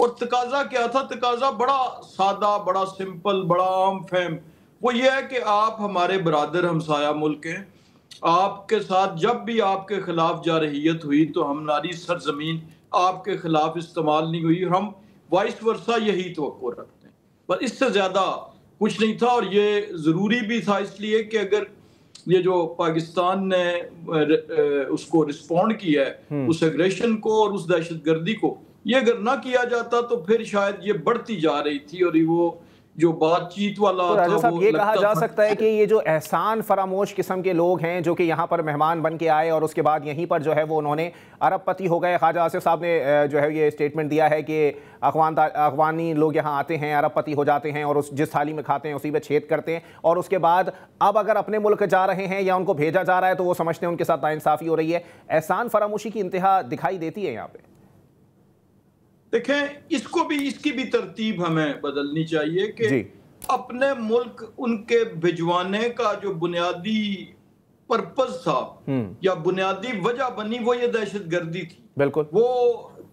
اور تقاضا کیا تھا؟ تقاضا بڑا سادہ، بڑا سمپل، بڑا عام فہم، وہ یہ ہے کہ آپ ہمارے برادر ہمسایہ ملک ہیں، آپ کے ساتھ جب بھی آپ کے خلاف جارحیت ہوئی تو ہماری سرزمین آپ کے خلاف استعمال نہیں ہوئی، اور ہم وائس ورثہ یہی توقع رکھتے ہیں، بس اس سے زیادہ کچھ نہیں تھا۔ اور یہ ضروری بھی تھا اس لیے کہ اگر یہ جو پاکستان نے اس کو رسپونڈ کیا ہے، اس ایگریشن کو اور اس دہشت گردی کو، یہ اگر نہ کیا جاتا تو پھر شاید یہ بڑھتی جا رہی تھی، اور وہ جو بات چیت والا تو تھا راجہ صاحب وہ یہ کہا لگتا جا تھا سکتا ہے کہ یہ جو احسان فراموش قسم کے لوگ ہیں جو کہ یہاں پر مہمان بن کے آئے اور اس کے بعد یہیں پر جو ہے وہ انہوں نے ارب پتی ہو گئے۔ خواجہ آصف صاحب نے جو ہے یہ سٹیٹمنٹ دیا ہے کہ افغانی لوگ یہاں آتے ہیں، ارب پتی ہو جاتے ہیں اور جس تھالی میں کھاتے ہیں اسی میں چھید کرتے ہیں، اور اس کے بعد اب اگر اپنے ملک جا رہے ہیں یا ان کو بھیجا جا رہا ہے تو وہ سمجھتے ہیں ان کے ساتھ ناانصافی ہو رہی ہے۔ احسان فراموشی کی انتہا دکھائی دیتی ہے یہاں پہ۔ دیکھیں، اس کی بھی ترتیب ہمیں بدلنی چاہیے کہ اپنے ملک ان کے بھجوانے کا جو بنیادی پرپز تھا یا بنیادی وجہ بنی وہ یہ دہشت گردی تھی، بالکل وہ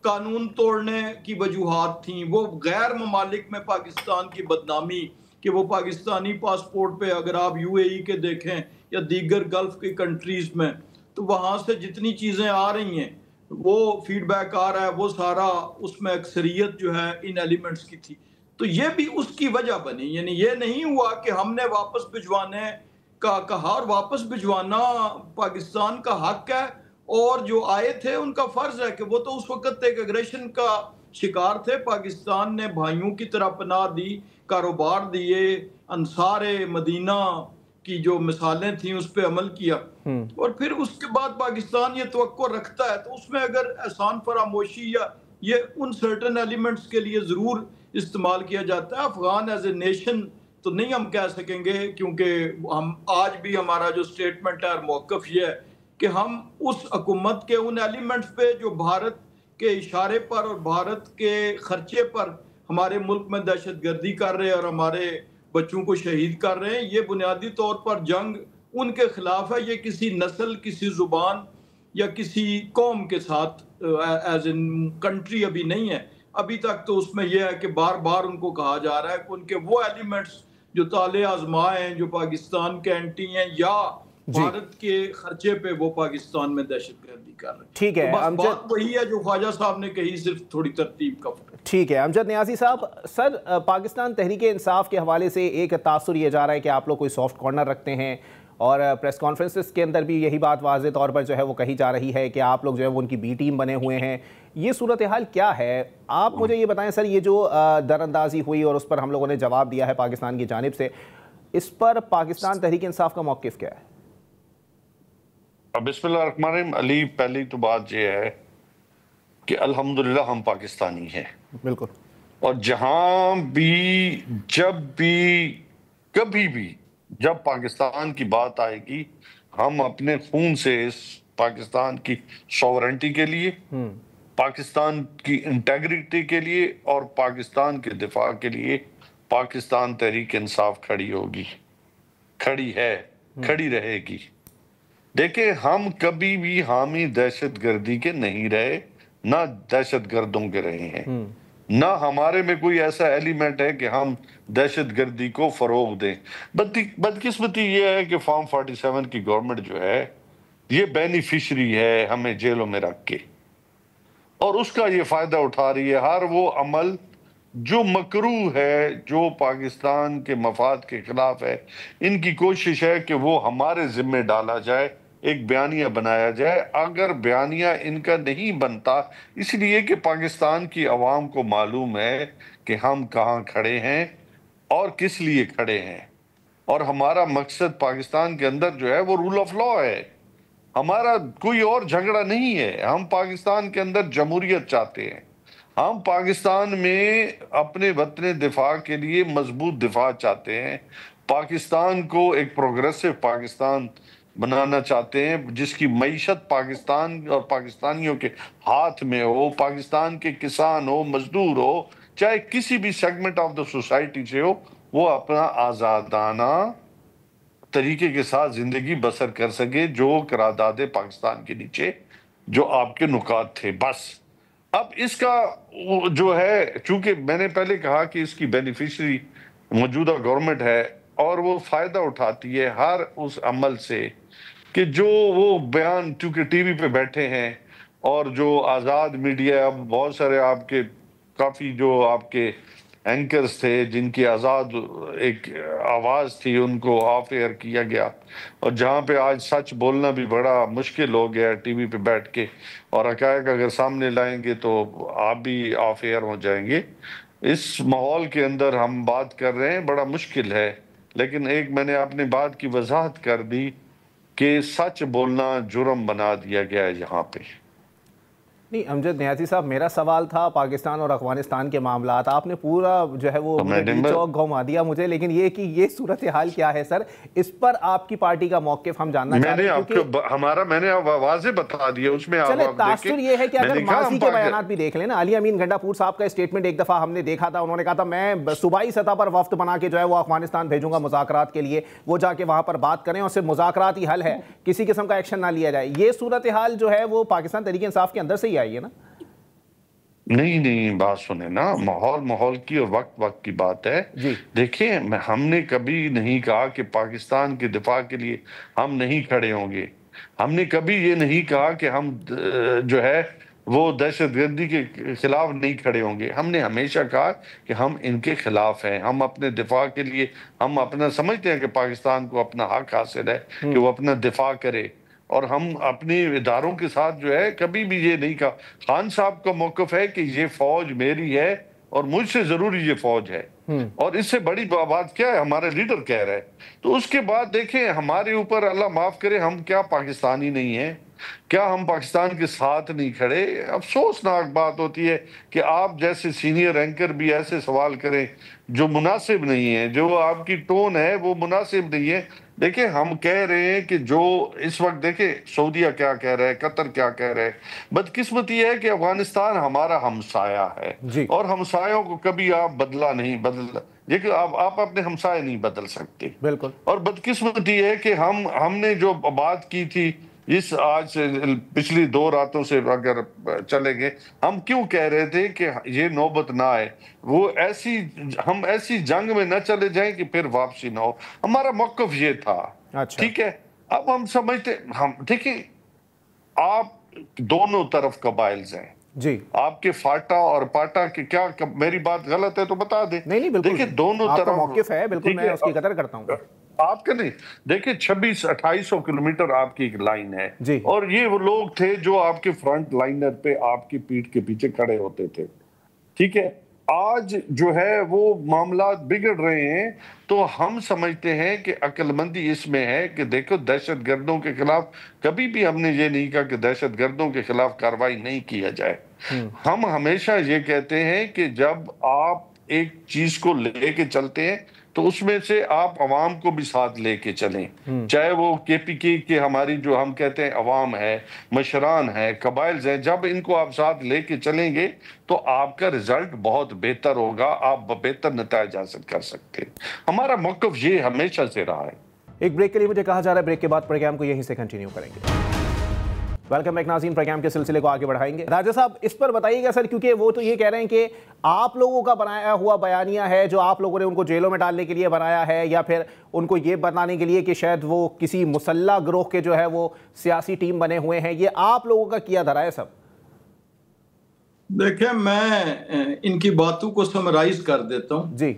قانون توڑنے کی وجوہات تھیں، وہ غیر ممالک میں پاکستان کی بدنامی کہ وہ پاکستانی پاسپورٹ پہ اگر آپ یو اے ای کے دیکھیں یا دیگر گلف کی کنٹریز میں تو وہاں سے جتنی چیزیں آ رہی ہیں وہ فیڈ بیک آ رہا ہے، وہ سارا اس میں اکثریت جو ہے ان ایلیمنٹس کی تھی، تو یہ بھی اس کی وجہ بنی۔ یعنی یہ نہیں ہوا کہ ہم نے واپس بھجوانے کا کہا، اور واپس بھجوانا پاکستان کا حق ہے، اور جو آئے تھے ان کا فرض ہے کہ وہ تو اس وقت ایک اگریشن کا شکار تھے، پاکستان نے بھائیوں کی طرح پناہ دی، کاروبار دیے، انصار مدینہ کی جو مثالیں تھیں اس پہ عمل کیا، اور پھر اس کے بعد پاکستان یہ توقع رکھتا ہے، تو اس میں اگر احسان فراموشی یا یہ ان سرٹن ایلیمنٹس کے لیے ضرور استعمال کیا جاتا ہے۔ افغان ایز اے نیشن تو نہیں ہم کہہ سکیں گے، کیونکہ ہم آج بھی ہمارا جو سٹیٹمنٹ ہے اور موقف یہ ہے کہ ہم اس حکومت کے ان ایلیمنٹس پہ جو بھارت کے اشارے پر اور بھارت کے خرچے پر ہمارے ملک میں دہشت گردی کر رہے ہیں اور ہمارے بچوں کو شہید کر رہے ہیں، یہ بنیادی طور پر جنگ ان کے خلاف ہے، یہ کسی نسل، کسی زبان یا کسی قوم کے ساتھ ایز ان کنٹری ابھی نہیں ہے۔ ابھی تک تو اس میں یہ ہے کہ بار بار ان کو کہا جا رہا ہے کہ ان کے وہ ایلیمنٹس جو تالے آزمائے ہیں، جو پاکستان کے اینٹی ہیں یا بھارت کے خرچے پہ وہ پاکستان میں دہشت گردی کر رہے ہیں۔ ٹھیک ہے، بس بات وہی ہے جو خواجہ صاحب نے کہی، صرف تھوڑی ترتیب کا فرق۔ ٹھیک ہے امجد نیازی صاحب، سر پاکستان تحریک انصاف کے حوالے سے ایک تاثر یہ جا رہا ہے کہ آپ لوگ کوئی سافٹ کارنر رکھتے ہیں، اور پریس کانفرنسز کے اندر بھی یہی بات واضح طور پر جو ہے وہ کہی جا رہی ہے کہ آپ لوگ جو ہے وہ ان کی بی ٹیم بنے ہوئے ہیں۔ یہ صورتحال کیا ہے؟ آپ مجھے یہ بتائیں سر، یہ جو در اندازی ہوئی اور اس پر ہم لوگوں نے جواب دیا ہے پاکستان کی جانب سے، اس پر پاکستان تحریک انصاف کا موقف کیا ہے؟ بسم اللہ الرحمن الرحیم۔ علی، پہلی تو بات یہ ہے کہ الحمدللہ ہم پاکستانی ہیں، بالکل، اور جہاں بھی، جب بھی، کبھی بھی جب پاکستان کی بات آئے گی، ہم اپنے خون سے اس پاکستان کی سوورنٹی کے لیے، پاکستان کی انٹیگریٹی کے لیے اور پاکستان کے دفاع کے لیے پاکستان تحریک انصاف کھڑی ہوگی، کھڑی ہے، کھڑی رہے گی۔ دیکھیں، ہم کبھی بھی حامی دہشت گردی کے نہیں رہے، نہ دہشت گردوں کے رہے ہیں، نہ ہمارے میں کوئی ایسا ایلیمنٹ ہے کہ ہم دہشت گردی کو فروغ دیں۔ بدقسمتی یہ ہے کہ فارم 47 کی گورنمنٹ جو ہے یہ بینیفیشری ہے ہمیں جیلوں میں رکھ کے، اور اس کا یہ فائدہ اٹھا رہی ہے۔ ہر وہ عمل جو مکروہ ہے، جو پاکستان کے مفاد کے خلاف ہے، ان کی کوشش ہے کہ وہ ہمارے ذمہ ڈالا جائے، ایک بیانیہ بنایا جائے۔ اگر بیانیہ ان کا نہیں بنتا، اس لیے کہ پاکستان کی عوام کو معلوم ہے کہ ہم کہاں کھڑے ہیں اور کس لیے کھڑے ہیں، اور ہمارا مقصد پاکستان کے اندر جو ہے وہ رول آف لا ہے، ہمارا کوئی اور جھگڑا نہیں ہے۔ ہم پاکستان کے اندر جمہوریت چاہتے ہیں، ہم پاکستان میں اپنے وطن دفاع کے لیے مضبوط دفاع چاہتے ہیں، پاکستان کو ایک پروگریسو پاکستان بنانا چاہتے ہیں جس کی معیشت پاکستان اور پاکستانیوں کے ہاتھ میں ہو، پاکستان کے کسان ہو، مزدور ہو، چاہے کسی بھی سیگمنٹ آف دا سوسائٹی سے ہو، وہ اپنا آزادانہ طریقے کے ساتھ زندگی بسر کر سکے، جو قرارداد پاکستان کے نیچے جو آپ کے نکات تھے۔ بس اب اس کا جو ہے، چونکہ میں نے پہلے کہا کہ اس کی بینیفیشری موجودہ گورنمنٹ ہے اور وہ فائدہ اٹھاتی ہے ہر اس عمل سے کہ جو وہ بیان، چونکہ ٹی وی پہ بیٹھے ہیں اور جو آزاد میڈیا، اب بہت سارے آپ کے کافی جو آپ کے اینکرز تھے جن کی آزاد ایک آواز تھی، ان کو آف ایئر کیا گیا، اور جہاں پہ آج سچ بولنا بھی بڑا مشکل ہو گیا ٹی وی پہ بیٹھ کے، اور حقائق اگر سامنے لائیں گے تو آپ بھی آف ایئر ہو جائیں گے۔ اس ماحول کے اندر ہم بات کر رہے ہیں، بڑا مشکل ہے، لیکن ایک میں نے اپنی بات کی وضاحت کر دی کہ سچ بولنا جرم بنا دیا گیا ہے یہاں پہ۔ نہیں امجد نیازی صاحب، میرا سوال تھا پاکستان اور افغانستان کے معاملات، آپ نے پورا جو ہے وہ چوک گھما دیا مجھے، لیکن یہ کہ یہ صورتحال کیا ہے سر، اس پر آپ کی پارٹی کا موقف ہم جاننا چاہ رہے ہیں۔ میں نے واضح بتا دیا اس میں۔ چلے تاثر یہ ہے کہ اگر ماضی کے بیانات بھی دیکھ لیں نا، علی امین گنڈا پور صاحب کا اسٹیٹمنٹ ایک دفعہ ہم نے دیکھا تھا، انہوں نے کہا تھا میں صوبائی سطح پر وفد بنا کے جو ہے وہ افغانستان بھیجوں گا مذاکرات کے لیے، وہ جا کے وہاں پر بات کریں اور صرف مذاکرات ہی حل ہے، کسی قسم کا ایکشن نہ لیا جائے۔ یہ صورتحال جو ہے وہ پاکستان تحریک انصاف کے اندر سے ہی آئی ہے نا؟ نہیں، بات سنیں نا، ماحول کی اور وقت کی بات ہے۔ دیکھیں، ہم نے کبھی نہیں کہا کہ پاکستان کے دفاع کے لیے ہم نہیں کھڑے ہوں گے، ہم نے کبھی یہ نہیں کہا کہ ہم جو ہے وہ دہشت گردی کے خلاف نہیں کھڑے ہوں گے، ہم نے ہمیشہ کہا کہ ہم ان کے خلاف ہیں، ہم اپنے دفاع کے لیے، ہم اپنا سمجھتے ہیں کہ پاکستان کو اپنا حق حاصل ہے کہ وہ اپنا دفاع کرے، اور ہم اپنے اداروں کے ساتھ جو ہے کبھی بھی یہ نہیں کہا۔ خان صاحب کا موقف ہے کہ یہ فوج میری ہے اور مجھ سے ضروری یہ فوج ہے، اور اس سے بڑی بات کیا ہے، ہمارے لیڈر کہہ رہے ہیں۔ تو اس کے بعد دیکھیں، ہمارے اوپر اللہ معاف کرے، ہم کیا پاکستانی نہیں ہیں؟ کیا ہم پاکستان کے ساتھ نہیں کھڑے؟ افسوسناک بات ہوتی ہے کہ آپ جیسے سینئر اینکر بھی ایسے سوال کریں جو مناسب نہیں ہے، جو آپ کی ٹون ہے وہ مناسب نہیں ہے۔ دیکھیں، ہم کہہ رہے ہیں کہ جو اس وقت دیکھیں سعودیہ کیا کہہ رہا ہے، قطر کیا کہہ رہے ہیں، بدقسمتی ہے کہ افغانستان ہمارا ہمسایہ ہے، اور ہمسایوں کو کبھی آپ بدل دیکھیں، آپ اپنے ہمسائے نہیں بدل سکتے، بالکل۔ اور بدقسمتی ہے کہ ہم نے جو بات کی تھی اس آج سے پچھلی 2 راتوں سے اگر چلیں گے، ہم کیوں کہہ رہے تھے کہ یہ نوبت نہ آئے، ہم ایسی جنگ میں نہ چلے جائیں کہ پھر واپسی نہ ہو، ہمارا موقف یہ تھا۔ ٹھیک ہے، اب ہم سمجھتے، دیکھیں آپ دونوں طرف قبائلز ہیں، آپ کے فاٹا اور پاٹا کے، کیا میری بات غلط ہے تو بتا دیں؟ نہیں بالکل، دیکھیں دونوں طرف موقف ہے، بالکل میں اس کی قدر کرتا ہوں۔ آپ کے نہیں، دیکھیں 2600-2800 کلومیٹر آپ کی ایک لائن ہے، اور یہ وہ لوگ تھے جو آپ کے فرنٹ لائنر پہ آپ کی پیٹھ کے پیچھے کھڑے ہوتے تھے۔ ٹھیک ہے، آج جو ہے وہ معاملات بگڑ رہے ہیں، تو ہم سمجھتے ہیں کہ عقل مندی اس میں ہے کہ دیکھو، دہشت گردوں کے خلاف کبھی بھی ہم نے یہ نہیں کہا کہ دہشت گردوں کے خلاف کارروائی نہیں کیا جائے۔ ہم ہمیشہ یہ کہتے ہیں کہ جب آپ ایک چیز کو لے کے چلتے ہیں تو اس میں سے آپ عوام کو بھی ساتھ لے کے چلیں، چاہے وہ کے پی کے ہماری جو ہم کہتے ہیں عوام ہے، مشران ہے، قبائلز ہیں، جب ان کو آپ ساتھ لے کے چلیں گے تو آپ کا رزلٹ بہت بہتر ہوگا، آپ بہتر نتائج حاصل کر سکتے ہیں۔ ہمارا موقف یہ ہمیشہ سے رہا ہے۔ ایک بریک کے لیے مجھے کہا جا رہا ہے، بریک کے بعد پروگرام کو یہیں سے کنٹینیو کریں گے۔ ویلکم بیک ناظرین، پروگرام کے سلسلے کو آگے بڑھائیں گے۔ راجہ صاحب اس پر بتائیے گا سر، کیونکہ وہ تو یہ کہہ رہے ہیں کہ آپ لوگوں کا بنایا ہوا بیانیہ ہے جو آپ لوگوں نے ان کو جیلوں میں ڈالنے کے لیے بنایا ہے، یا پھر ان کو یہ بتانے کے لیے کہ شاید وہ کسی مسلح گروہ کے جو ہے وہ سیاسی ٹیم بنے ہوئے ہیں، یہ آپ لوگوں کا کیا دھرا ہے سب؟ دیکھیں، میں ان کی باتوں کو سمرائز کر دیتا ہوں۔ جی،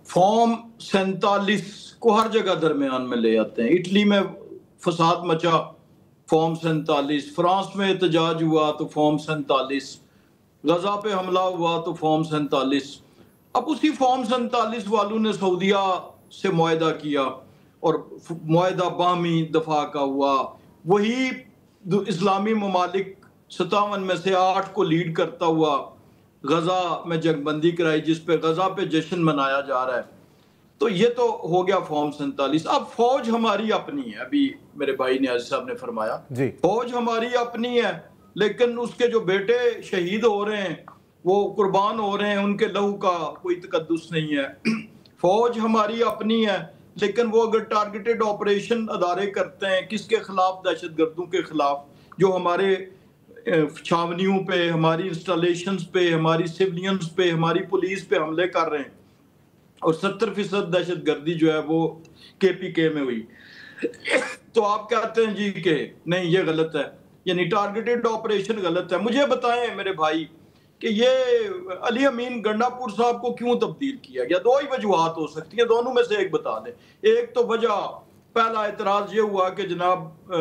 فارم 47 کو ہر جگہ درمیان میں لے آتے ہیں۔ اٹلی میں فساد مچا، فارم 47، فرانس میں احتجاج ہوا تو فارم 47، غزہ پہ حملہ ہوا تو فارم 47۔ اب اسی فارم 47 والوں نے سعودیہ سے معاہدہ کیا اور معاہدہ باہمی دفاع کا ہوا، وہی اسلامی ممالک 57 میں سے 8 کو لیڈ کرتا ہوا غزہ میں جنگ بندی کرائی، جس پہ غزہ پہ جشن منایا جا رہا ہے۔ تو یہ تو ہو گیا فارم 47۔ اب فوج ہماری اپنی ہے، ابھی میرے بھائی نیازی صاحب نے فرمایا فوج ہماری اپنی ہے، لیکن اس کے جو بیٹے شہید ہو رہے ہیں، وہ قربان ہو رہے ہیں، ان کے لہو کا کوئی تقدس نہیں ہے۔ فوج ہماری اپنی ہے، لیکن وہ اگر ٹارگیٹڈ آپریشن ادارے کرتے ہیں، کس کے خلاف؟ دہشت گردوں کے خلاف، جو ہمارے چھاونیوں پہ، ہماری انسٹالیشنز پہ، ہماری سیولینز پہ، ہماری پولیس پہ حملے کر رہے ہیں، اور 70% دہشت گردی جو ہے وہ KPK میں ہوئی. تو آپ کہتے ہیں جی کہ نہیں یہ غلط ہے، یعنی ٹارگیٹڈ آپریشن غلط ہے. مجھے بتائیں میرے بھائی کہ یہ علی امین گنڈا پور صاحب کو کیوں تبدیل کیا گیا؟ 2 ہی وجوہات ہو سکتی ہیں، دونوں میں سے ایک بتا دیں. ایک تو وجہ، پہلا اعتراض یہ ہوا کہ جناب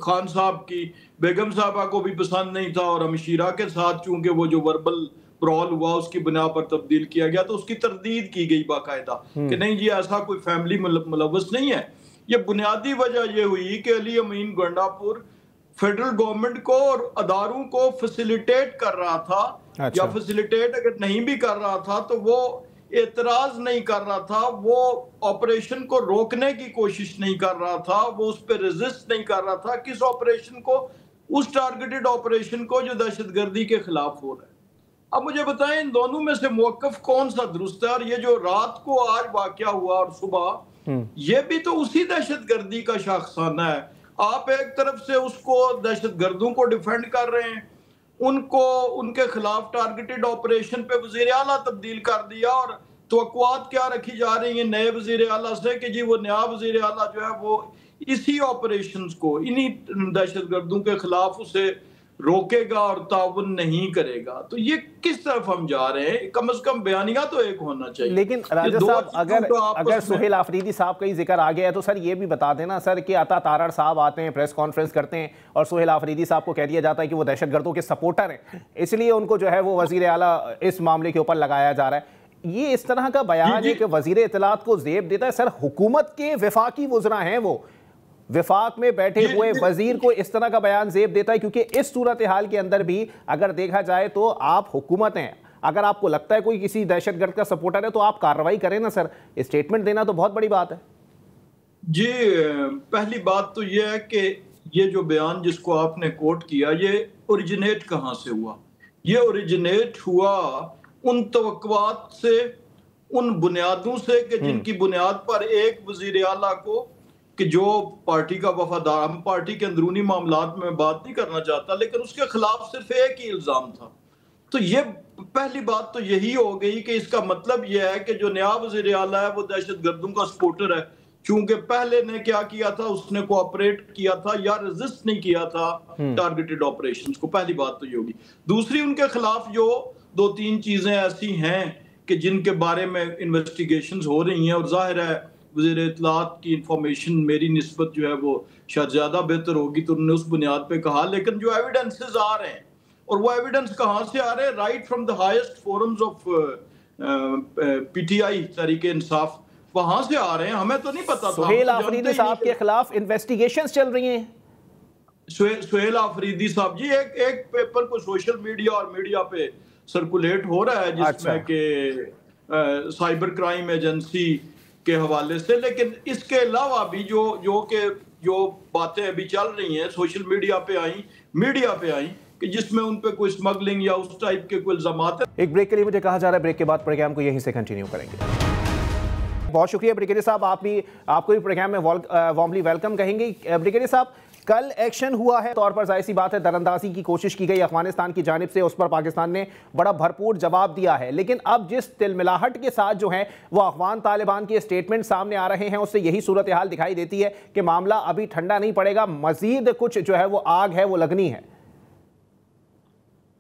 خان صاحب کی بیگم صاحبہ کو بھی پسند نہیں تھا، اور ہمشیرہ کے ساتھ چونکہ وہ جو وربل پرول ہوا اس کی بنا پر تبدیل کیا گیا، تو اس کی تردید کی گئی باقاعدہ کہ نہیں جی ایسا کوئی فیملی ملوث نہیں ہے. یہ بنیادی وجہ یہ ہوئی کہ علی امین گنڈا پور فیڈرل گورنمنٹ کو اور اداروں کو فیسیلیٹیٹ کر رہا تھا، یا فیسیلیٹیٹ اگر نہیں بھی کر رہا تھا تو وہ اعتراض نہیں کر رہا تھا، وہ آپریشن کو روکنے کی کوشش نہیں کر رہا تھا، وہ اس پہ ریزسٹ نہیں کر رہا تھا. کس آپریشن کو؟ اس ٹارگیٹڈ آپریشن کو جو دہشت گردی کے خلاف ہو رہا ہے. اب مجھے بتائیں ان دونوں میں سے موقف کون سا درست ہے؟ اور یہ جو رات کو آج واقعہ ہوا اور صبح، یہ بھی تو اسی دہشت گردی کا شاخسانہ ہے. آپ ایک طرف سے اس کو دہشت گردوں کو ڈیفینڈ کر رہے ہیں، ان کو ان کے خلاف ٹارگیٹڈ آپریشن پہ وزیر اعلیٰ تبدیل کر دیا، اور توقعات کیا رکھی جا رہی ہیں نئے وزیر اعلیٰ سے کہ جی وہ نیا وزیر اعلیٰ جو ہے وہ اسی آپریشنز کو، انہی دہشت گردوں کے خلاف اسے روکے گا اور تعاون نہیں کرے گا. تو یہ کس طرف ہم جا رہے ہیں؟ کم از کم بیانیہ تو ایک ہونا چاہیے. لیکن راجہ صاحب اگر سہیل آفریدی صاحب کا ہی ذکر آ گیا ہے تو سر یہ بھی بتا دینا سر کہ عطا تارڑ صاحب آتے ہیں پریس کانفرنس کرتے ہیں اور سہیل آفریدی صاحب کو کہہ دیا جاتا ہے کہ وہ دہشت گردوں کے سپورٹر ہیں، اس لیے ان کو جو ہے وہ وزیر اعلیٰ اس معاملے کے اوپر لگایا جا رہا ہے. یہ اس طرح کا بیان ہے کہ وزیر اطلاعات کو زیب دیتا ہے. سر حکومت کے وفاقی وزراء ہیں، وہ وفاق میں بیٹھے ہوئے وزیر کو اس طرح کا بیان زیب دیتا ہے، کیونکہ اس صورتحال کے اندر بھی اگر دیکھا جائے تو آپ حکومت ہیں، اگر آپ کو لگتا ہے کوئی کسی دہشت گرد کا سپورٹر ہے تو آپ کارروائی کریں نا سر. اسٹیٹمنٹ دینا تو بہت بڑی بات ہے. جی پہلی بات تو یہ ہے کہ یہ جو بیان جس کو آپ نے کوٹ کیا یہ اوریجنیٹ کہاں سے ہوا؟ یہ اوریجنیٹ ہوا ان توقعات سے، ان بنیادوں سے کہ جن کی بنیاد پر ایک وزیر اعلیٰ کو، کہ جو پارٹی کا وفادار، ہم پارٹی کے اندرونی معاملات میں بات نہیں کرنا چاہتا، لیکن اس کے خلاف صرف ایک ہی الزام تھا. تو یہ پہلی بات تو یہی ہو گئی کہ اس کا مطلب یہ ہے کہ جو نیا وزیر اعلیٰ ہے وہ دہشت گردوں کا سپورٹر ہے، چونکہ پہلے نے کیا کیا تھا، اس نے کوآپریٹ کیا تھا یا ریزسٹ نہیں کیا تھا ٹارگیٹڈ آپریشنز کو. پہلی بات تو یہ ہوگی. دوسری، ان کے خلاف جو 2-3 چیزیں ایسی ہیں کہ جن کے بارے میں انویسٹیگیشنز ہو رہی ہیں، اور ظاہر ہے وزیر اطلاعات کی انفارمیشن میری نسبت جو ہے وہ شاید زیادہ بہتر ہوگی تو انہوں نے اس بنیاد پہ کہا، لیکن جو ایویڈنسز آ رہے ہیں، اور وہ ایویڈنس کہاں سے آ رہے ہیں؟ Right from the highest forums of PTI Tehreek Insaf, وہاں سے آ رہے ہیں. ہمیں تو نہیں پتا تھا. سہیل آفریدی صاحب کے خلاف انویسٹیگیشنز چل رہی ہیں. سہیل آفریدی صاحب جی ایک پیپر کو سوشل میڈیا اور میڈیا پہ سرکولیٹ ہو رہا ہے جس میں کہ سائبر کرائم ایجنسی کے حوالے سے، لیکن اس کے علاوہ بھی جو باتیں ابھی چل رہی ہیں سوشل میڈیا پہ آئیں کہ جس میں ان پہ کوئی سمگلنگ یا اس ٹائپ کے کوئی الزامات ہیں. ایک بریک کے لیے مجھے کہا جا رہا ہے، بریک کے بعد پروگرام کو یہیں سے کنٹینیو کریں گے. بہت شکریہ بریگیڈیئر صاحب، آپ کو بھی پروگرام میں وارملی ویلکم کہیں گے. بریگیڈیئر صاحب، کل ایکشن ہوا ہے، طور پر ظاہر سی بات ہے دراندازی کی کوشش کی گئی افغانستان کی جانب سے، اس پر پاکستان نے بڑا بھرپور جواب دیا ہے، لیکن اب جس تلملاہٹ کے ساتھ جو ہیں وہ افغان طالبان کے اسٹیٹمنٹ سامنے آ رہے ہیں، اس سے یہی صورتحال دکھائی دیتی ہے کہ معاملہ ابھی ٹھنڈا نہیں پڑے گا، مزید کچھ جو ہے وہ آگ ہے وہ لگنی ہے.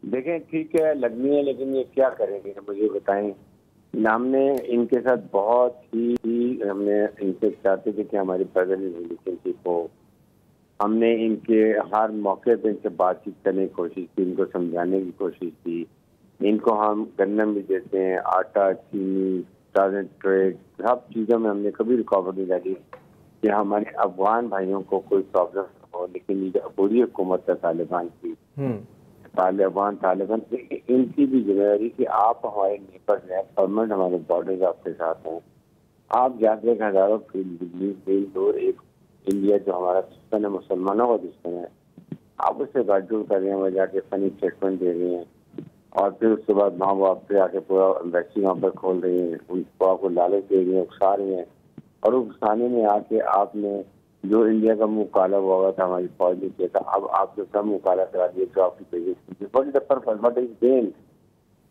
دیکھیں ٹھیک ہے لگنی ہے، لیکن یہ کیا کریں گے مجھے بتائیں. ہم نے ان کے ساتھ بہت ہی ہم نے ان سے چاہتے تھے کہ ہماری پیدل ریلیشن شپ ہو. ہم نے ان کے ہر موقع پہ ان سے بات چیت کرنے کی کوشش کی، ان کو سمجھانے کی کوشش کی. ان کو ہم گندم بھی دیتے ہیں، آٹا، چینی، ٹریڈ، سب چیزوں میں ہم نے کبھی رکاوٹ نہیں ڈالی کہ ہمارے افغان بھائیوں کو کوئی پرابلم ہو. لیکن یہ پوری حکومت ہے طالبان کی، طالبان ان کی بھی ذمہ داری کہ آپ ہمارے نیبر ہیں، پرمنٹ ہمارے بارڈر آپ کے ساتھ ہیں. آپ جا کے ہزاروں میل دور ایک انڈیا جو ہمارا دشمن ہے، مسلمانوں کا دشمن ہے، آپ اس سے بات چیت کر رہے ہیں، وہ جا کے فنی اسٹیٹمنٹ دے رہے ہیں، اور پھر اس کے بعد ماں باپ پہ آ کے پورا ایمبیسی وہاں پر کھول رہے ہیں، ان کو آپ کو لالچ دے رہے ہیں، اکسا رہے ہیں. اور اکسانے میں آ کے آپ نے جو انڈیا کا منہ کالا ہوا ہوا تھا ہماری فوج نے کیا تھا، اب آپ جو سب منہ کالا کرا دیے تو آپ کی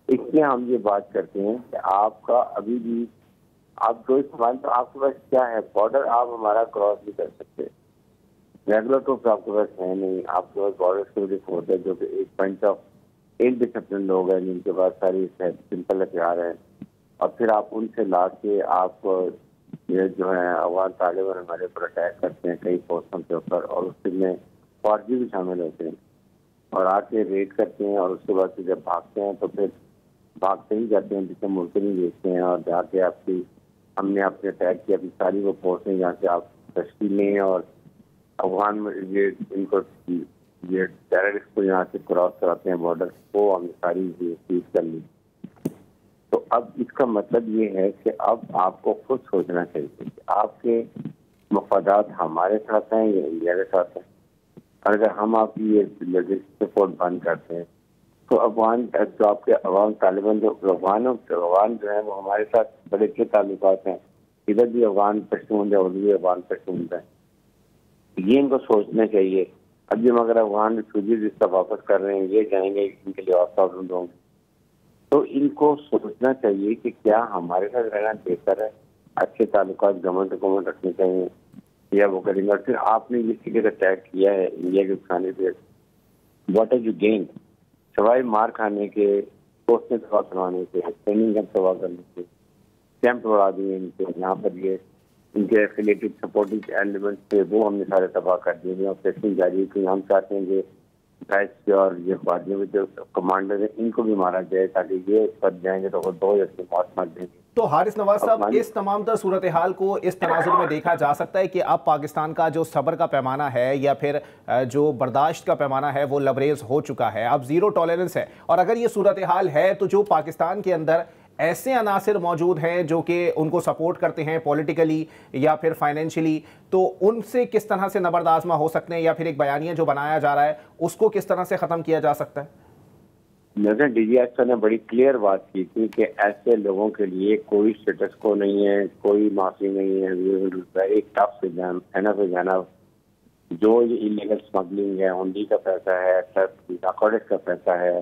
اس لیے ہم یہ بات کرتے ہیں کہ آپ کا ابھی بھی آپ جو استعمال تو آپ کے پاس کیا ہے، بارڈر آپ ہمارا کراس نہیں کر سکتے، ریگولر ٹروپس آپ کے پاس ہے نہیں، آپ کے پاس بارڈر سیکورٹی فورس ہے جو کہ ایک پنچ آف ایک ڈسپلن لوگ ہیں جن کے پاس ساری سمپل ہتھیار ہیں، اور پھر آپ ان سے لا کے آپ یہ جو ہے افغان طالبان ہمارے اوپر اٹیک کرتے ہیں کئی پوسٹوں کے اوپر، اور اس میں فوجی بھی شامل ہوتے ہیں اور آ کے ریڈ کرتے ہیں، اور اس کے بعد جب بھاگتے ہیں تو پھر بھاگتے ہی جاتے ہیں جسے ملک نہیں دیکھتے ہیں، اور جا کے آپ کی ہم نے آپ نے اٹیک کیا اپنی ساری وہ فورسیں جہاں سے آپ تشکیل لیں اور افغان یہ ان کو یہ ٹیررسٹ کو یہاں سے کراس کراتے ہیں بارڈر، وہ ہم نے ساری چیز کر لی۔ تو اب اس کا مطلب یہ ہے کہ اب آپ کو خود سوچنا چاہیے کہ آپ کے مفادات ہمارے ساتھ ہیں یا انڈیا کے ساتھ ہیں، اور اگر ہم آپ کی یہ لاجسٹک سپورٹ بند کرتے ہیں تو افغان جو آپ کے افغان طالبان جو افغان جو ہیں وہ ہمارے ساتھ بڑے اچھے تعلقات ہیں، ادھر بھی افغان پشتون ہے ادھر بھی افغان پشتون ہے، یہ ان کو سوچنا چاہیے۔ اب یہ مگر افغان ریفیوجیز اس کا واپس کر رہے ہیں، یہ جائیں گے ان کے لیے اور پرابلم ہوں گے، تو ان کو سوچنا چاہیے کہ کیا ہمارے ساتھ رہنا بہتر ہے، اچھے تعلقات گورنمنٹ حکومت رکھنے چاہیے یا وہ کریں گے۔ اور پھر آپ نے جس طرح اٹیک کیا ہے انڈیا کے کھانے پہ، واٹ ایز یو گین سوائے مار کھانے کے، پوسٹیں تباہ کروانے کے، ٹریننگ کیمپ تباہ کرنے کے، کیمپ بڑھا دیے ان کے، یہاں پر یہ ان کے ایفیلیٹڈ سپورٹنگ ایلیمنٹس تھے وہ ہم نے سارے تباہ کر دیے، آپریشن جاری کی۔ ہم چاہتے ہیں کہ داعش اور یہ فوجیوں کے جو کمانڈر ہیں ان کو بھی مارا جائے تاکہ یہ پر جائیں گے تو وہ دو اپنی موت مر دیں گے۔ تو حارث نواز صاحب، اس تمام تر صورتحال کو اس تناظر میں دیکھا جا سکتا ہے کہ اب پاکستان کا جو صبر کا پیمانہ ہے یا پھر جو برداشت کا پیمانہ ہے وہ لبریز ہو چکا ہے، اب زیرو ٹالرنس ہے، اور اگر یہ صورتحال ہے تو جو پاکستان کے اندر ایسے عناصر موجود ہیں جو کہ ان کو سپورٹ کرتے ہیں پولیٹیکلی یا پھر فائنینشلی، تو ان سے کس طرح سے نبرد آزما ہو سکتے ہیں، یا پھر ایک بیانیہ جو بنایا جا رہا ہے اس کو کس طرح سے ختم کیا جا سکتا ہے؟ ڈی جی ایس نے بڑی کلیئر بات کی تھی کہ ایسے لوگوں کے لیے کوئی اسٹیٹس کو نہیں ہے، کوئی معافی نہیں ہے، ایک ٹف سے جانا جو یہ انلیگل اسمگلنگ ہے، ہنڈی کا پیسہ ہے، نارکوٹکس کا پیسہ ہے،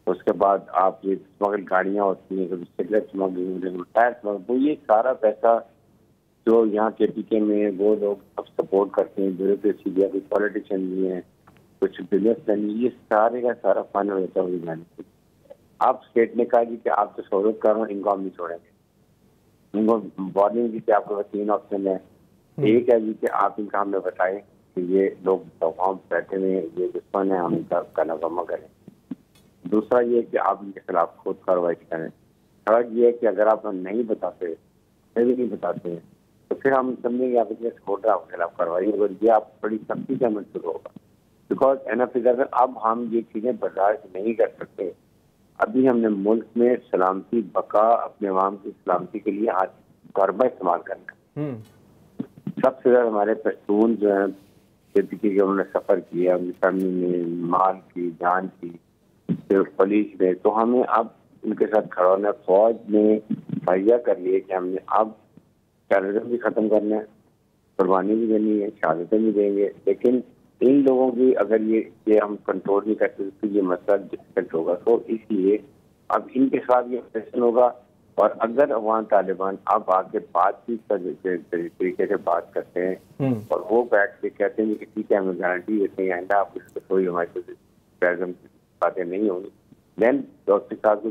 اس کے بعد آپ یہ اسمگل گاڑیاں ہوتی ہیں، کبھی سگریٹ اسمگلنگ، ٹائر اسمگلنگ، وہ یہ سارا پیسہ جو یہاں کے پی کے میں وہ لوگ اب سپورٹ کرتے ہیں، بیوروکریسی بھی ابھی پالیٹیشین بھی ہیں، کچھ بزنس مین، یہ سارے کا سارا فن ہوتا ہوئی جانے۔ آپ اسٹیٹ نے کہا کہ آپ تو سہولت کر رہے ہیں، ان کو ہم نہیں چھوڑیں گے، ان کو وارننگ دی کہ آپ کے پاس 3 آپشن ہیں، ایک ہے جی کہ آپ ان کا ہمیں بتائیں کہ یہ لوگ وہاں بیٹھے ہوئے ہیں، یہ دشمن ہے، ہم ان کا نظامہ کریں، دوسرا یہ کہ آپ ان کے خلاف خود کارروائی کریں، تھرڈ یہ ہے کہ اگر آپ نہیں بتاتے تو پھر ہم سمجھیں گے آپ اتنے سپورٹ ہے، آپ کے خلاف کارروائی ہوگی، یہ آپ بڑی سختی سے عمل شروع ہوگا، بیکاز اب ہم یہ چیزیں برداشت نہیں کر سکتے۔ ابھی ہم نے ملک میں سلامتی بقا اپنے عوام کی سلامتی کے لیے آج کاربا استعمال کرنا ہے۔ سب سے زیادہ ہمارے پشتون جو ہیں کہ انہوں نے سفر کیا، ان کی فیملی میں مال کی جان کی پولیس میں، تو ہمیں اب ان کے ساتھ کھڑا ہونا، فوج نے مہیا کر لیے کہ ہم نے اب ٹیررزم بھی ختم کرنا ہے، قربانی بھی دینی ہے، شہادتیں بھی دیں گے، لیکن ان لوگوں کی اگر یہ ہم کنٹرول نہیں کرتے تو یہ مسئلہ ڈفیکلٹ ہوگا۔ تو اس لیے اب ان کے ساتھ یہ آپریشن ہوگا، اور اگر افغان طالبان اب آ کے بات چیت طریقے سے بات کرتے ہیں اور وہ بیٹھ کے کہتے ہیں کہ ٹھیک ہے ہمیں گارنٹی دیتے ہیں آئندہ آپ اس کوئی ہمارے ٹیررزم کی باتیں نہیں ہوں گی، دین ڈاکٹر صاحب کو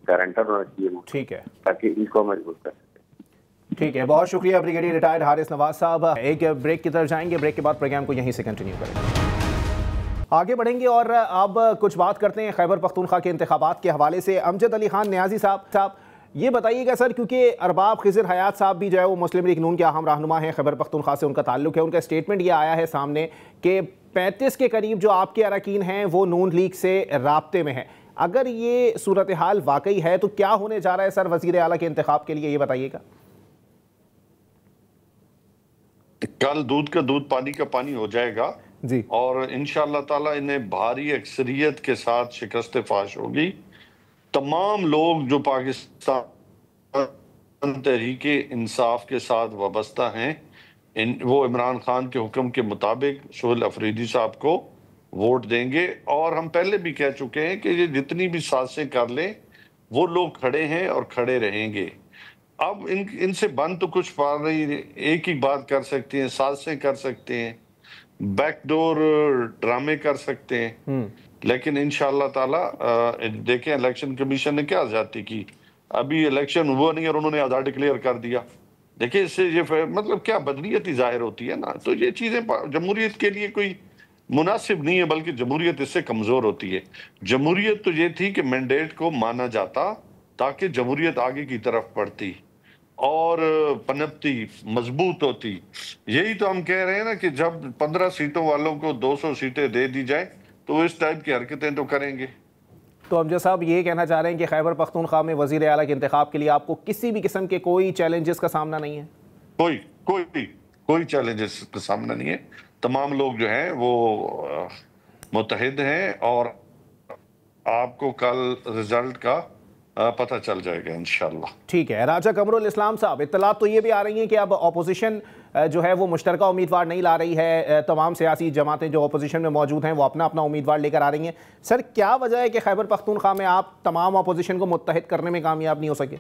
گارنٹر ہونا چاہیے، ٹھیک ہے، تاکہ ان کو مجبور کر سکیں۔ ٹھیک ہے، بہت شکریہ بریگیڈیئر ریٹائرڈ حارث نواز صاحب۔ ایک بریک کی طرف جائیں گے، بریک کے بعد پروگرام کو یہیں سے کنٹینیو کریں گے، آگے بڑھیں گے، اور اب کچھ بات کرتے ہیں خیبر پختونخوا کے انتخابات کے حوالے سے۔ امجد علی خان نیازی صاحب یہ بتائیے گا سر، کیونکہ ارباب خضر حیات صاحب بھی جو ہے وہ مسلم لیگ نون کے اہم رہنما ہیں، خیبر پختونخوا سے ان کا تعلق ہے، ان کا اسٹیٹمنٹ یہ آیا ہے سامنے کہ 35 کے قریب جو آپ کے اراکین ہیں وہ نون لیگ سے رابطے میں ہیں۔ اگر یہ صورتحال واقعی ہے تو کیا ہونے جا رہا ہے سر وزیر اعلیٰ کے انتخاب کے لیے، یہ بتائیے گا۔ کل دودھ کا دودھ پانی کا پانی ہو جائے گا جی، اور انشاءاللہ تعالیٰ انہیں بھاری اکثریت کے ساتھ شکست فاش ہوگی۔ تمام لوگ جو پاکستان تحریک انصاف کے ساتھ وابستہ ہیں وہ عمران خان کے حکم کے مطابق سہیل افریدی صاحب کو ووٹ دیں گے. اور ہم پہلے بھی کہہ چکے ہیں کہ یہ جتنی بھی سازشیں کر لیں وہ لوگ کھڑے ہیں اور کھڑے رہیں گے. اب ان سے بند تو کچھ پا رہی, ایک ہی بات کر سکتے ہیں, سازشیں کر سکتے ہیں, بیک ڈور ڈرامے کر سکتے ہیں, لیکن انشاءاللہ تعالی دیکھیں الیکشن کمیشن نے کیا زیادتی کی. ابھی الیکشن ہوا نہیں اور انہوں نے آزاد ڈکلیئر کر دیا. دیکھیں اس سے یہ مطلب کیا بدنیتی ظاہر ہوتی ہے نا. تو یہ چیزیں جمہوریت کے لیے کوئی مناسب نہیں ہے, بلکہ جمہوریت اس سے کمزور ہوتی ہے. جمہوریت تو یہ تھی کہ مینڈیٹ کو مانا جاتا تاکہ جمہوریت آگے کی طرف بڑھتی اور پنپتی, مضبوط ہوتی. یہی تو ہم کہہ رہے ہیں نا کہ جب 15 سیٹوں والوں کو 200 سیٹیں دے دی جائیں تو وہ اس ٹائپ کی حرکتیں تو کریں گے. تو امجد صاحب یہ کہنا چاہ رہے ہیں کہ خیبر پختونخوا میں وزیر اعلیٰ کے انتخاب کے لیے آپ کو کسی بھی قسم کے کوئی چیلنجز کا سامنا نہیں ہے؟ کوئی چیلنجز کا سامنا نہیں ہے. تمام لوگ جو ہیں وہ متحد ہیں اور آپ کو کل رزلٹ کا پتہ چل جائے گا انشاءاللہ. ٹھیک ہے. راجہ قمر الاسلام صاحب, اطلاعات تو یہ بھی آ رہی ہیں کہ اب اپوزیشن جو ہے وہ مشترکہ امیدوار نہیں لا رہی ہے, تمام سیاسی جماعتیں جو اپوزیشن میں موجود ہیں وہ اپنا اپنا امیدوار لے کر آ رہی ہیں. سر کیا وجہ ہے کہ خیبر پختونخوا میں آپ تمام اپوزیشن کو متحد کرنے میں کامیاب نہیں ہو سکے؟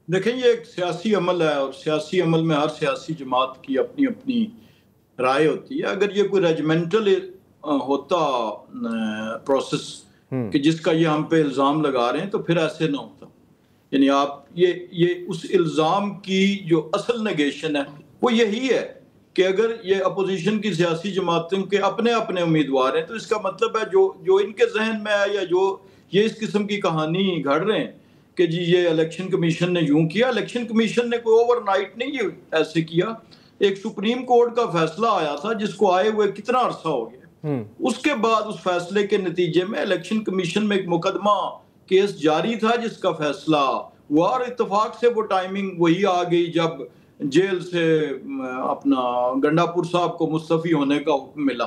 دیکھیں یہ ایک سیاسی عمل ہے اور سیاسی عمل میں ہر سیاسی جماعت کی اپنی اپنی رائے ہوتی ہے. اگر یہ کوئی ریجمنٹل ہوتا پروسیس کہ جس کا یہ ہم پہ الزام لگا رہے ہیں تو پھر ایسے نہ ہوتا. یعنی آپ یہ اس الزام کی جو اصل نگیشن ہے وہ یہی ہے کہ اگر یہ اپوزیشن کی سیاسی جماعتوں کے اپنے اپنے امیدوار ہیں تو اس کا مطلب ہے جو ان کے ذہن میں ہے یا جو یہ اس قسم کی کہانی گھڑ رہے ہیں کہ جی یہ الیکشن کمیشن نے یوں کیا. الیکشن کمیشن نے کوئی اوور نائٹ نہیں یہ ایسے کیا. ایک سپریم کورٹ کا فیصلہ آیا تھا جس کو آئے ہوئے کتنا عرصہ ہو گیا. اس کے بعد اس فیصلے کے نتیجے میں الیکشن کمیشن میں ایک مقدمہ کیس جاری تھا جس کا فیصلہ ہوا اور اتفاق سے وہ ٹائمنگ وہی آ گئی جب جیل سے اپنا گنڈاپور صاحب کو مستعفی ہونے کا حکم ملا.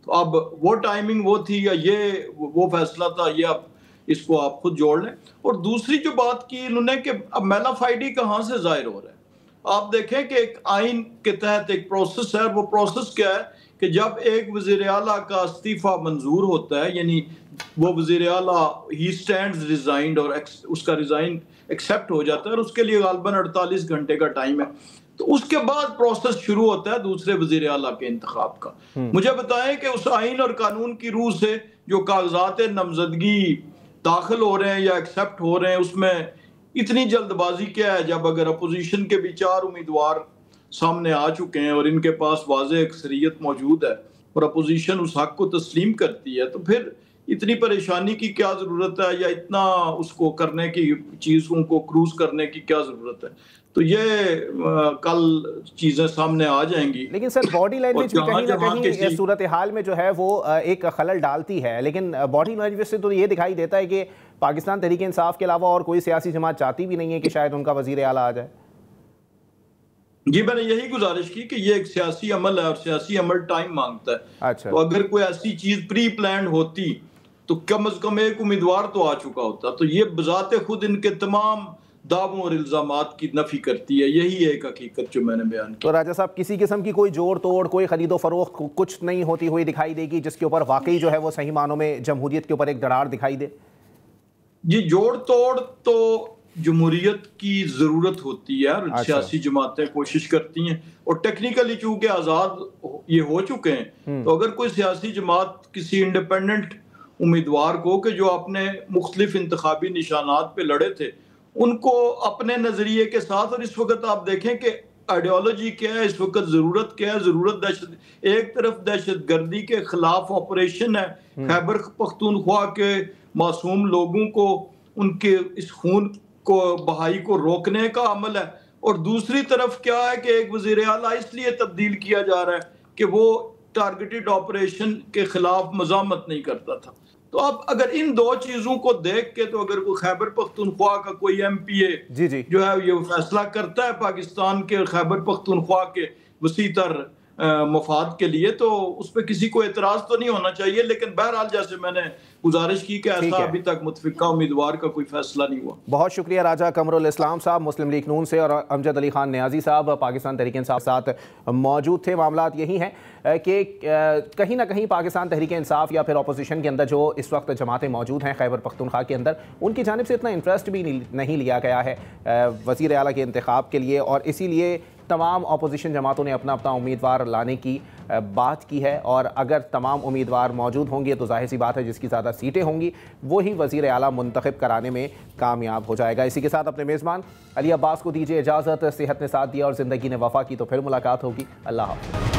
تو اب وہ ٹائمنگ وہ تھی یا یہ وہ فیصلہ تھا, یہ اب اس کو آپ خود جوڑ لیں. اور دوسری جو بات کی انہوں نے کہ اب میلافائڈی کہاں سے ظاہر ہو رہا ہے. آپ دیکھیں کہ ایک آئین کے تحت ایک پروسیس ہے, وہ پروسیس کیا ہے کہ جب ایک وزیر اعلیٰ کا استعفیٰ منظور ہوتا ہے, یعنی وہ وزیر اعلیٰ ہی سٹینڈز ریزائنڈ اور اس کا ریزائن ایکسیپٹ ہو جاتا ہے اور اس کے لیے غالباً 48 گھنٹے کا ٹائم ہے, تو اس کے بعد پروسیس شروع ہوتا ہے دوسرے وزیر اعلیٰ کے انتخاب کا. مجھے بتائیں کہ اس آئین اور قانون کی روح سے جو کاغذات نامزدگی داخل ہو رہے ہیں یا ایکسیپٹ ہو رہے ہیں اس میں اتنی جلد بازی کیا ہے, جب اگر اپوزیشن کے بھی 4 امیدوار سامنے آ چکے ہیں اور ان کے پاس واضح اکثریت موجود ہے اور اپوزیشن اس حق کو تسلیم کرتی ہے, تو پھر اتنی پریشانی کی کیا ضرورت ہے یا اتنا اس کو کرنے کی چیزوں کو کروز کرنے کی کیا ضرورت ہے. تو یہ کل چیزیں سامنے آ جائیں گی. لیکن سر باڈی لینگویج بھی کہیں نہ کہیں صورتحال میں جو ہے وہ ایک خلل ڈالتی ہے, لیکن باڈی لینگویج سے تو یہ دکھائی دیتا ہے کہ پاکستان تحریک انصاف کے علاوہ اور کوئی سیاسی جماعت چاہتی بھی نہیں ہے کہ شاید ان کا وزیر اعلیٰ آ جائے. جی میں نے یہی گزارش کی کہ یہ ایک سیاسی عمل ہے اور سیاسی عمل ٹائم مانگتا ہے. اچھا. تو اگر کوئی ایسی چیز پری پلانڈ ہوتی تو کم از کم ایک امیدوار تو آ چکا ہوتا. تو یہ بذات خود ان کے تمام دعووں اور الزامات کی نفی کرتی ہے. یہی ایک حقیقت جو میں نے بیان کی. تو راجہ صاحب کسی قسم کی کوئی جوڑ توڑ, کوئی خرید و فروخت کچھ نہیں ہوتی ہوئی دکھائی دے گی جس کے اوپر واقعی جو ہے وہ صحیح معنوں میں جمہوریت کے اوپر ایک دراڑ دکھائی دے؟ جی جوڑ توڑ تو جمہوریت کی ضرورت ہوتی ہے اور سیاسی جماعتیں کوشش کرتی ہیں اور ٹیکنیکلی چونکہ آزاد یہ ہو چکے ہیں, تو اگر کوئی سیاسی جماعت کسی انڈیپینڈنٹ امیدوار کو کہ جو اپنے مختلف انتخابی نشانات پہ لڑے تھے ان کو اپنے نظریے کے ساتھ, اور اس وقت آپ دیکھیں کہ آئیڈیالوجی کیا ہے, اس وقت ضرورت کیا ہے, ضرورت ایک طرف دہشت گردی کے خلاف آپریشن ہے, خیبر پختونخوا کے معصوم لوگوں کو ان کے اس خون کو بہائی کو روکنے کا عمل ہے, اور دوسری طرف کیا ہے کہ ایک وزیر اعلیٰ اس لیے تبدیل کیا جا رہا ہے کہ وہ ٹارگیٹڈ آپریشن کے خلاف مزاحمت نہیں کرتا تھا. تو اب اگر ان دو چیزوں کو دیکھ کے تو اگر کوئی خیبر پختونخوا کا کوئی ایم پی اے جو ہے یہ فیصلہ کرتا ہے پاکستان کے خیبر پختونخوا کے وسیع تر مفاد کے لیے، تو اس پہ کسی کو اعتراض تو نہیں ہونا چاہیے. لیکن بہرحال جیسے میں نے گزارش کی کہ ایسا ابھی تک متفقہ امیدوار کا کوئی فیصلہ نہیں ہوا. بہت شکریہ راجہ قمرالاسلام صاحب مسلم لیگ نون سے، اور امجد علی خان نیازی صاحب پاکستان تحریک انصاف ساتھ موجود تھے. معاملات یہی ہیں کہ کہیں نہ کہیں پاکستان تحریک انصاف یا پھر اپوزیشن کے اندر جو اس وقت جماعتیں موجود ہیں خیبر پختونخوا کے اندر، ان کی جانب سے اتنا انٹرسٹ بھی نہیں لیا گیا ہے وزیر اعلیٰ کے انتخاب کے لیے، اور اسی لیے تمام اپوزیشن جماعتوں نے اپنا امیدوار لانے کی بات کی ہے. اور اگر تمام امیدوار موجود ہوں گے تو ظاہر سی بات ہے جس کی زیادہ سیٹیں ہوں گی وہی وزیر اعلیٰ منتخب کرانے میں کامیاب ہو جائے گا. اسی کے ساتھ اپنے میزبان علی عباس کو دیجیے اجازت. صحت نے ساتھ دیا اور زندگی نے وفا کی، تو پھر ملاقات ہوگی. اللہ حافظ.